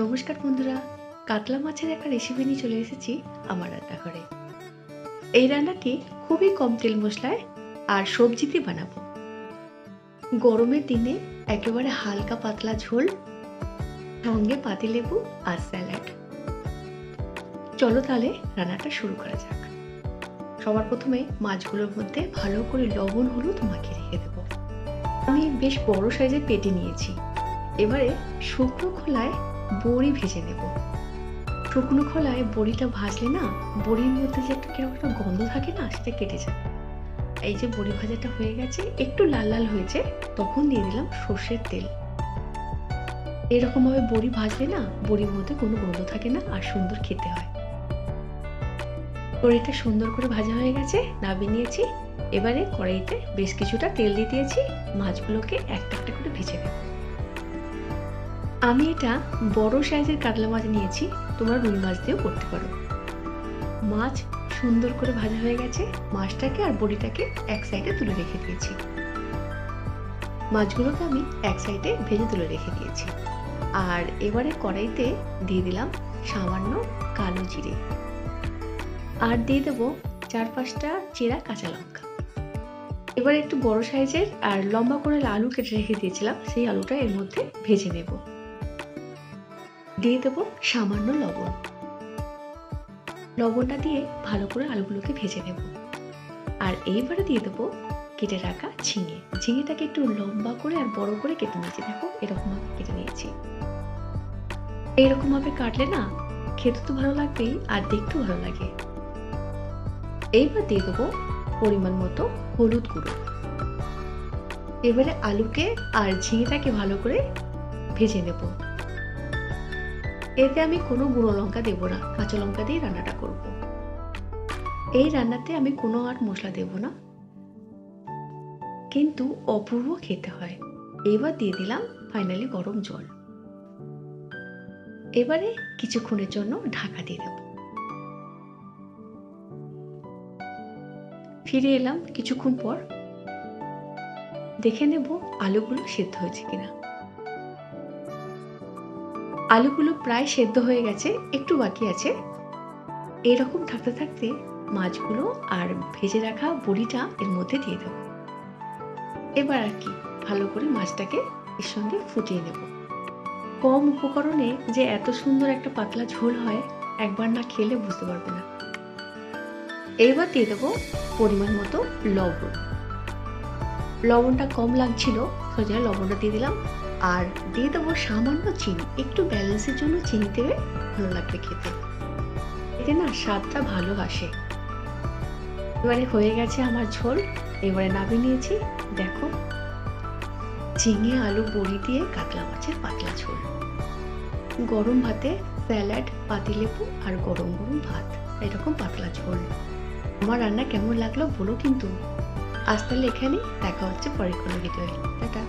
নমস্কার বন্ধুরা, কাতলা মাছের একটা রেসিপি নিয়ে চলে এসেছি আমার রান্নাঘরে। এই রান্নাটি খুবই কম তেল মশলায় আর সবজিতে বানাবো। গরমের দিনে একেবারে হালকা পাতলা ঝোল, সঙ্গে পাতিলেবু আর স্যালাড। চলো তাহলে রান্নাটা শুরু করা যাক। সবার প্রথমে মাছগুলোর মধ্যে ভালো করে লবণ হলুদ মাখিয়ে রেখে দেবো। আমি বেশ বড় সাইজের পেটি নিয়েছি। এবারে শুকনো খোলায় বড়ি ভেজে নেব। শুকনো খোলায় বড়িটা ভাজলে না, বড়ির মধ্যে যে একটা কিরকম একটা গন্ধ থাকে না, সেটা কেটে যায়। এই যে বড়ি ভাজাটা হয়ে গেছে, একটু লাল লাল হয়েছে, তখন দিয়ে দিলাম সর্ষের তেল। এরকম ভাবে বড়ি ভাজলে না, বড়ির মধ্যে কোনো গন্ধ থাকে না আর সুন্দর খেতে হয়। বড়িটা সুন্দর করে ভাজা হয়ে গেছে, নামিয়ে নিয়েছি। এবারে কড়াইতে বেশ কিছুটা তেল দিয়ে দিয়েছি, মাছগুলোকে একটা একটা করে ভেজে নেব। আমি এটা বড় সাইজের কাতলা মাছ নিয়েছি, তোমরা রুই মাছ দিয়েও করতে পারো। মাছ সুন্দর করে ভাজা হয়ে গেছে, মাছটাকে আর বড়িটাকে এক সাইডে তুলে রেখে দিয়েছি। মাছগুলোকে আমি এক সাইডে ভেজে তুলে রেখে দিয়েছি। আর এবারে কড়াইতে দিয়ে দিলাম সামান্য কালো জিরে, আর দিয়ে দেবো 4-5টা চেরা কাঁচা লঙ্কা। এবারে একটু বড় সাইজের আর লম্বা করে আলু কেটে রেখে দিয়েছিলাম, সেই আলুটা এর মধ্যে ভেজে নেব। দিয়ে দেবো সামান্য লবণ। লবণটা দিয়ে ভালো করে আলুগুলোকে ভেজে নেব। আর এইবারে দিয়ে দেবো কেটে রাখা ঝিঙে। ঝিঙেটাকে একটু লম্বা করে আর বড় করে কেটে নিয়েছি, দেখো এরকম ভাবে কেটে নিয়েছি। এইরকম ভাবে কাটলে না, খেতে তো ভালো লাগবেই আর দেখতেও ভালো লাগে। এইবার দিয়ে দেবো পরিমাণ মতো হলুদ গুঁড়ো। এবারে আলুকে আর ঝিঙেটাকে ভালো করে ভেজে নেব। এতে আমি কোনো গুঁড়ো লঙ্কা দেবো না, কাঁচা লঙ্কা দিয়ে রান্নাটা করব। এই রান্নাতে আমি কোনো আর মশলা দেব না, কিন্তু অপূর্ব খেতে হয়। এবার দিয়ে দিলাম ফাইনালি গরম জল। এবারে কিছুক্ষণের জন্য ঢাকা দিয়ে দেব। ফিরে এলাম কিছুক্ষণ পর, দেখে নেব আলুগুলো সেদ্ধ হয়েছে কিনা। আলুগুলো প্রায় সেদ্ধ হয়ে গেছে, একটু বাকি আছে। এরকম থাকতে থাকতে মাছগুলো আর ভেজে রাখা বড়িটা এর মধ্যে দিয়ে দেবো। এবার আর কি, ভালো করে মাছটাকে এর সঙ্গে ফুটিয়ে নেব। কম উপকরণে যে এত সুন্দর একটা পাতলা ঝোল হয়, একবার না খেলে বুঝতে পারবে না। এবার দিয়ে দেবো পরিমাণ মতো লবণ। লবণটা কম লাগছিল, সোজা লবণটা দিয়ে দিলাম। আর দিয়ে দেবো সামান্য চিনি, একটু ব্যালেন্সের জন্য চিনি দেবে, ভালো লাগবে খেতে, এতে না স্বাদটা ভালো আসে। এবারে হয়ে গেছে আমার ঝোল, এবারে নামিয়ে নিয়েছি। দেখো, ঝিঙে আলু বড়ি দিয়ে কাতলা মাছের পাতলা ঝোল, গরম ভাতে স্যালাড, পাতিলেবু আর গরম গরম ভাত, এরকম পাতলা ঝোল। আমার রান্না কেমন লাগলো বলো কিন্তু। আজ তাহলে এখানেই, দেখা হচ্ছে পরের কোনো ভিডিওয়ে। টাটা।